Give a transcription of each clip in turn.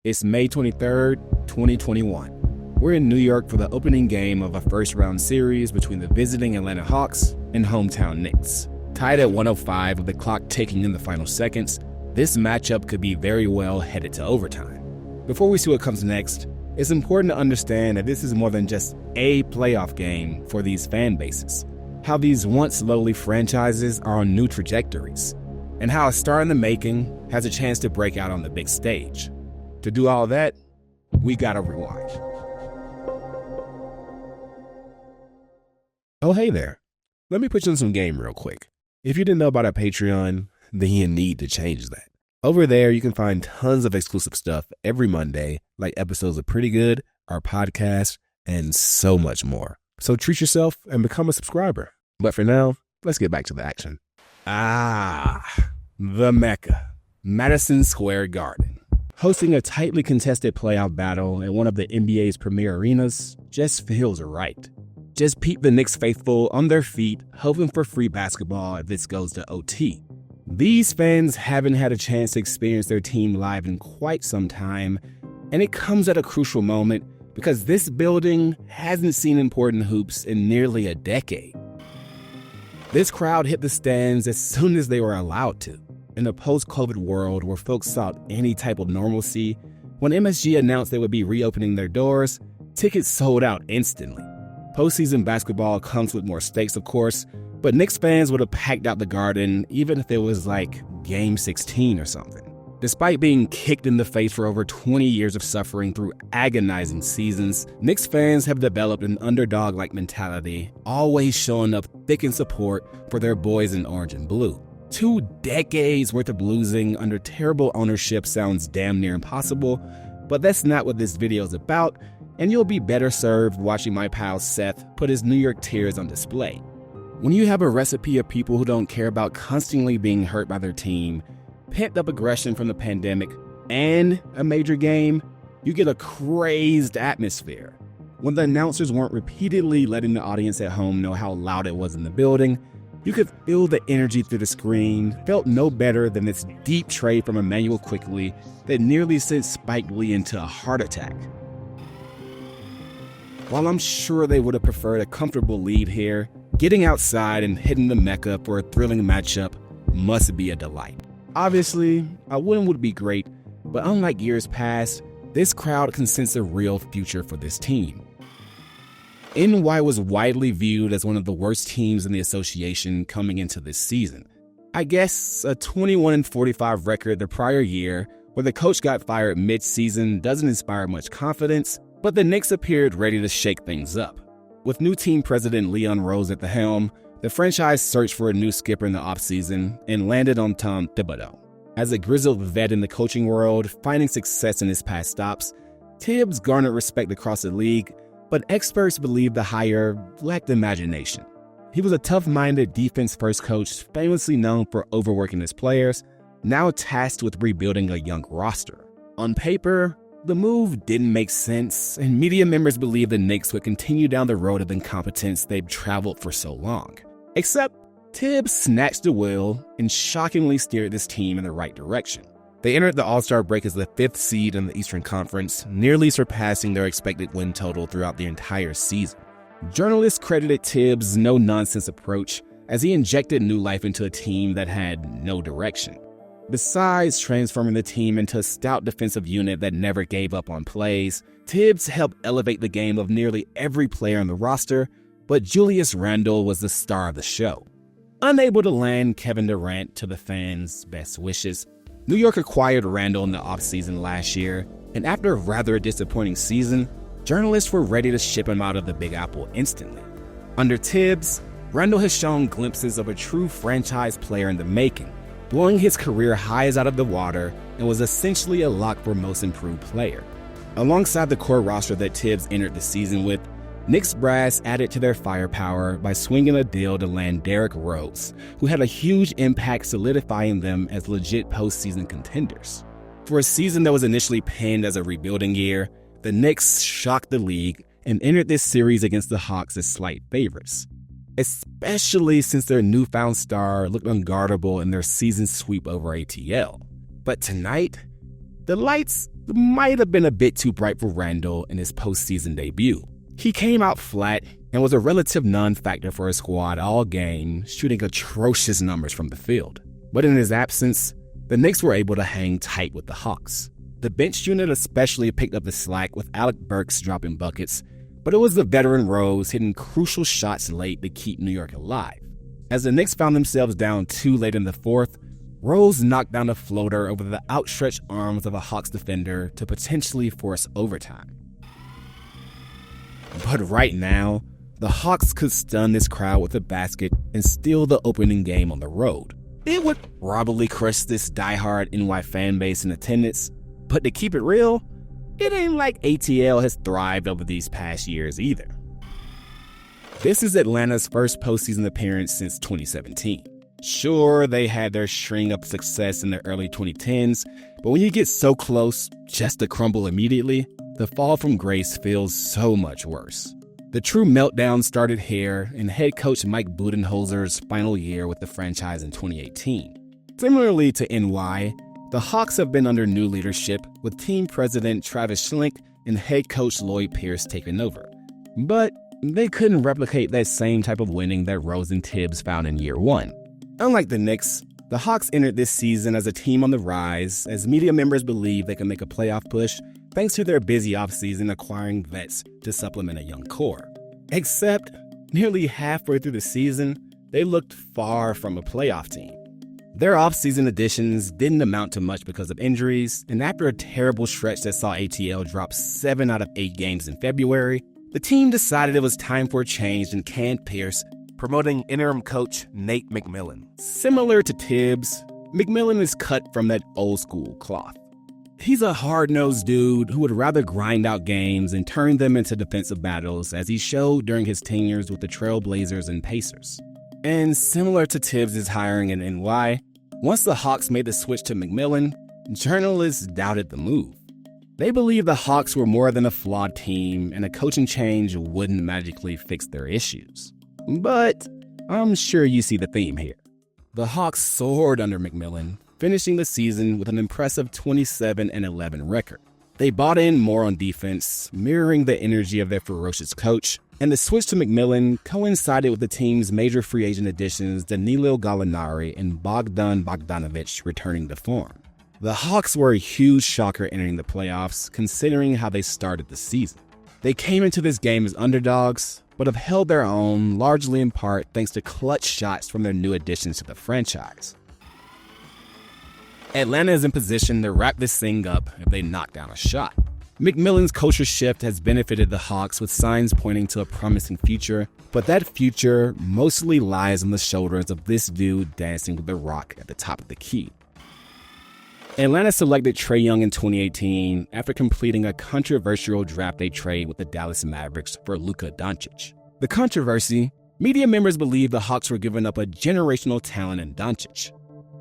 It's May 23rd, 2021. We're in New York for the opening game of a first-round series between the visiting Atlanta Hawks and hometown Knicks. Tied at 105 with the clock ticking in the final seconds, this matchup could be very well headed to overtime. Before we see what comes next, it's important to understand that this is more than just a playoff game for these fan bases. How these once lowly franchises are on new trajectories, and how a star in the making has a chance to break out on the big stage. To do all that, we gotta rewind. Oh, hey there. Let me put you in some game real quick. If you didn't know about our Patreon, then you need to change that. Over there, you can find tons of exclusive stuff every Monday, like episodes of Pretty Good, our podcast, and so much more. So treat yourself and become a subscriber. But for now, let's get back to the action. The Mecca, Madison Square Garden. Hosting a tightly contested playoff battle in one of the NBA's premier arenas just feels right. Just peep the Knicks faithful on their feet, hoping for free basketball if this goes to OT. These fans haven't had a chance to experience their team live in quite some time, and it comes at a crucial moment because this building hasn't seen important hoops in nearly a decade. This crowd hit the stands as soon as they were allowed to. In a post-COVID world where folks sought any type of normalcy, when MSG announced they would be reopening their doors, tickets sold out instantly. Postseason basketball comes with more stakes, of course, but Knicks fans would have packed out the Garden even if it was like Game 16 or something. Despite being kicked in the face for over 20 years of suffering through agonizing seasons, Knicks fans have developed an underdog-like mentality, always showing up thick in support for their boys in orange and blue. 2 decades worth of losing under terrible ownership sounds damn near impossible, but that's not what this video is about, and you'll be better served watching my pal Seth put his New York tears on display. When you have a recipe of people who don't care about constantly being hurt by their team, pent-up aggression from the pandemic, and a major game, you get a crazed atmosphere. When the announcers weren't repeatedly letting the audience at home know how loud it was in the building, you could feel the energy through the screen, felt no better than this deep trade from Emmanuel Quickley that nearly sent Spike Lee into a heart attack. While I'm sure they would have preferred a comfortable lead here, getting outside and hitting the Mecca for a thrilling matchup must be a delight. Obviously, a win would be great, but unlike years past, this crowd can sense a real future for this team. NY was widely viewed as one of the worst teams in the association coming into this season. I guess a 21-45 record the prior year, where the coach got fired mid-season, doesn't inspire much confidence, but the Knicks appeared ready to shake things up. With new team president Leon Rose at the helm, the franchise searched for a new skipper in the offseason and landed on Tom Thibodeau. As a grizzled vet in the coaching world, finding success in his past stops, Tibbs garnered respect across the league, but experts believe the hire lacked imagination. He was a tough-minded defense-first coach famously known for overworking his players, now tasked with rebuilding a young roster. On paper, the move didn't make sense, and media members believed the Knicks would continue down the road of incompetence they've traveled for so long. Except, Tibbs snatched the wheel and shockingly steered this team in the right direction. They entered the All-Star break as the 5th seed in the Eastern Conference, nearly surpassing their expected win total throughout the entire season. Journalists credited Tibbs' no-nonsense approach as he injected new life into a team that had no direction. Besides transforming the team into a stout defensive unit that never gave up on plays, Tibbs helped elevate the game of nearly every player on the roster, but Julius Randle was the star of the show. Unable to land Kevin Durant to the fans' best wishes, New York acquired Randle in the offseason last year, and after a rather disappointing season, journalists were ready to ship him out of the Big Apple instantly. Under Tibbs, Randle has shown glimpses of a true franchise player in the making, blowing his career highs out of the water, and was essentially a lock for most improved player. Alongside the core roster that Tibbs entered the season with, Knicks brass added to their firepower by swinging a deal to land Derrick Rose, who had a huge impact solidifying them as legit postseason contenders. For a season that was initially penned as a rebuilding year, the Knicks shocked the league and entered this series against the Hawks as slight favorites, especially since their newfound star looked unguardable in their season sweep over ATL. But tonight, The lights might have been a bit too bright for Randall in his postseason debut. He came out flat and was a relative non-factor for his squad all game, shooting atrocious numbers from the field. But in his absence, the Knicks were able to hang tight with the Hawks. The bench unit especially picked up the slack with Alec Burks dropping buckets, but it was the veteran Rose hitting crucial shots late to keep New York alive. As the Knicks found themselves down 2 late in the fourth, Rose knocked down a floater over the outstretched arms of a Hawks defender to potentially force overtime. But right now, the Hawks could stun this crowd with a basket and steal the opening game on the road. It would probably crush this diehard NY fan base in attendance, but to keep it real, it ain't like ATL has thrived over these past years either. This is Atlanta's first postseason appearance since 2017. Sure, they had their string of success in the early 2010s, but when you get so close just to crumble immediately, the fall from grace feels so much worse. The true meltdown started here in head coach Mike Budenholzer's final year with the franchise in 2018. Similarly to NY, the Hawks have been under new leadership with team president Travis Schlenk and head coach Lloyd Pierce taking over. But they couldn't replicate that same type of winning that Rose and Tibbs found in year one. Unlike the Knicks, the Hawks entered this season as a team on the rise, as media members believe they can make a playoff push thanks to their busy offseason acquiring vets to supplement a young core. Except, nearly halfway through the season, they looked far from a playoff team. Their offseason additions didn't amount to much because of injuries, and after a terrible stretch that saw ATL drop 7 out of 8 games in February, the team decided it was time for a change and canned Pierce, promoting interim coach Nate McMillan. Similar to Tibbs, McMillan is cut from that old school cloth. He's a hard-nosed dude who would rather grind out games and turn them into defensive battles, as he showed during his tenures with the Trailblazers and Pacers. And similar to Tibbs' hiring in NY, once the Hawks made the switch to McMillan, journalists doubted the move. They believed the Hawks were more than a flawed team, and a coaching change wouldn't magically fix their issues. But I'm sure you see the theme here. The Hawks soared under McMillan, finishing the season with an impressive 27-11 record. They bought in more on defense, mirroring the energy of their ferocious coach, and the switch to McMillan coincided with the team's major free agent additions Danilo Gallinari and Bogdan Bogdanovic returning to form. The Hawks were a huge shocker entering the playoffs, considering how they started the season. They came into this game as underdogs, but have held their own, largely in part thanks to clutch shots from their new additions to the franchise. Atlanta is in position to wrap this thing up if they knock down a shot. McMillan's culture shift has benefited the Hawks with signs pointing to a promising future, but that future mostly lies on the shoulders of this dude dancing with the rock at the top of the key. Atlanta selected Trae Young in 2018 after completing a controversial draft day trade with the Dallas Mavericks for Luka Doncic. The controversy: media members believe the Hawks were giving up a generational talent in Doncic.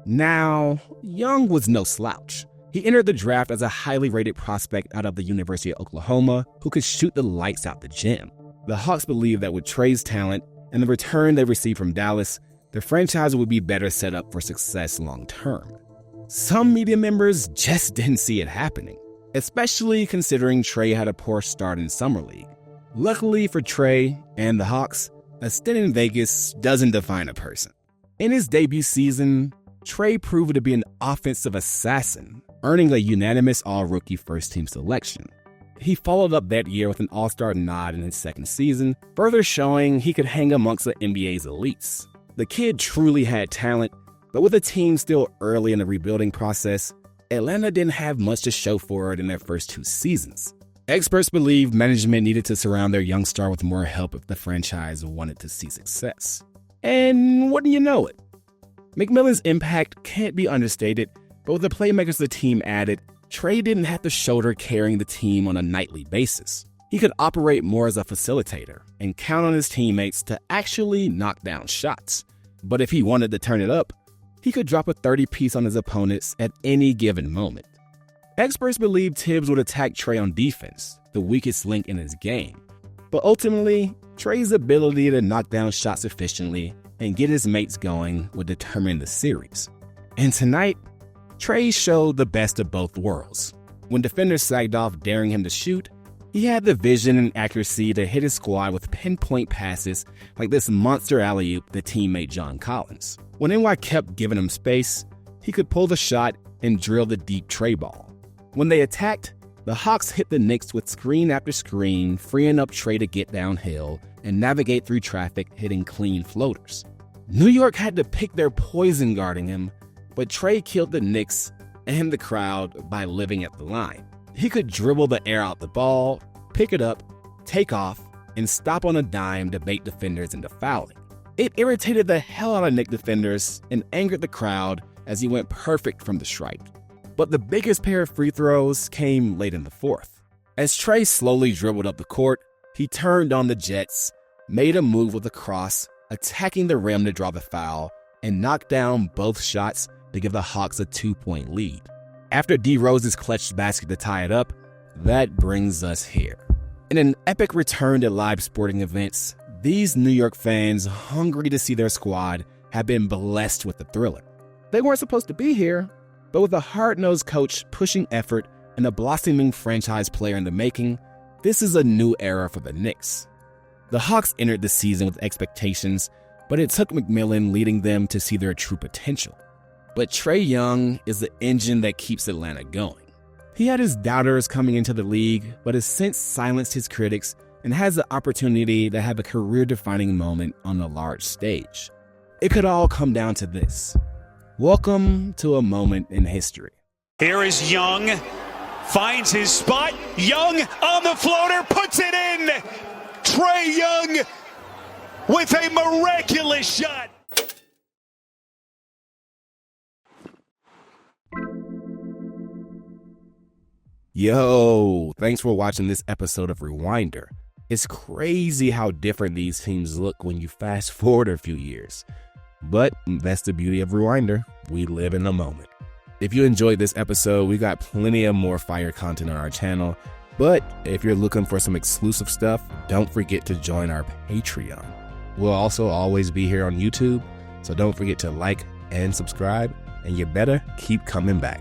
Now, Young was no slouch. He entered the draft as a highly rated prospect out of the University of Oklahoma who could shoot the lights out the gym. The Hawks believe that with Trae's talent and the return they received from Dallas, the franchise would be better set up for success long term. Some media members just didn't see it happening, especially considering Trae had a poor start in Summer League. Luckily for Trae and the Hawks, a stint in Vegas doesn't define a person. In his debut season, Trae proved to be an offensive assassin, earning a unanimous all-rookie first-team selection. He followed up that year with an all-star nod in his second season, further showing he could hang amongst the NBA's elites. The kid truly had talent, but with the team still early in the rebuilding process, Atlanta didn't have much to show for it in their first 2 seasons. Experts believe management needed to surround their young star with more help if the franchise wanted to see success. And wouldn't you know it? McMillan's impact can't be understated, but with the playmakers the team added, Trae didn't have to shoulder carrying the team on a nightly basis. He could operate more as a facilitator and count on his teammates to actually knock down shots. But if he wanted to turn it up, he could drop a 30-piece on his opponents at any given moment. Experts believe Tibbs would attack Trae on defense, the weakest link in his game. But ultimately, Trae's ability to knock down shots efficiently and get his mates going would determine the series. And tonight, Trae showed the best of both worlds. When defenders sagged off daring him to shoot, he had the vision and accuracy to hit his squad with pinpoint passes like this monster alley-oop to teammate John Collins. When NY kept giving him space, he could pull the shot and drill the deep Trae ball. When they attacked, the Hawks hit the Knicks with screen after screen, freeing up Trae to get downhill and navigate through traffic, hitting clean floaters. New York had to pick their poison guarding him, but Trae killed the Knicks and the crowd by living at the line. He could dribble the air out the ball, pick it up, take off, and stop on a dime to bait defenders into fouling. It irritated the hell out of Knicks defenders and angered the crowd as he went perfect from the stripe. But the biggest pair of free throws came late in the fourth. As Trae slowly dribbled up the court, he turned on the Jets, made a move with a cross, attacking the rim to draw the foul, and knocked down both shots to give the Hawks a 2-point lead. After D Rose's clutch basket to tie it up, that brings us here. In an epic return to live sporting events, these New York fans, hungry to see their squad, have been blessed with the thriller. They weren't supposed to be here, but with a hard-nosed coach pushing effort and a blossoming franchise player in the making, this is a new era for the Knicks. The Hawks entered the season with expectations, but it took McMillan leading them to see their true potential. But Trae Young is the engine that keeps Atlanta going. He had his doubters coming into the league, but has since silenced his critics and has the opportunity to have a career-defining moment on a large stage. It could all come down to this. Welcome to a moment in history. Here is Young, finds his spot. Young on the floater, puts it in. Trae Young with a miraculous shot. Yo, thanks for watching this episode of Rewinder. It's crazy how different these teams look when you fast forward a few years. But that's the beauty of Rewinder. We live in the moment. If you enjoyed this episode, we got plenty of more fire content on our channel. But if you're looking for some exclusive stuff, don't forget to join our Patreon. We'll also always be here on YouTube, so don't forget to like and subscribe, and you better keep coming back.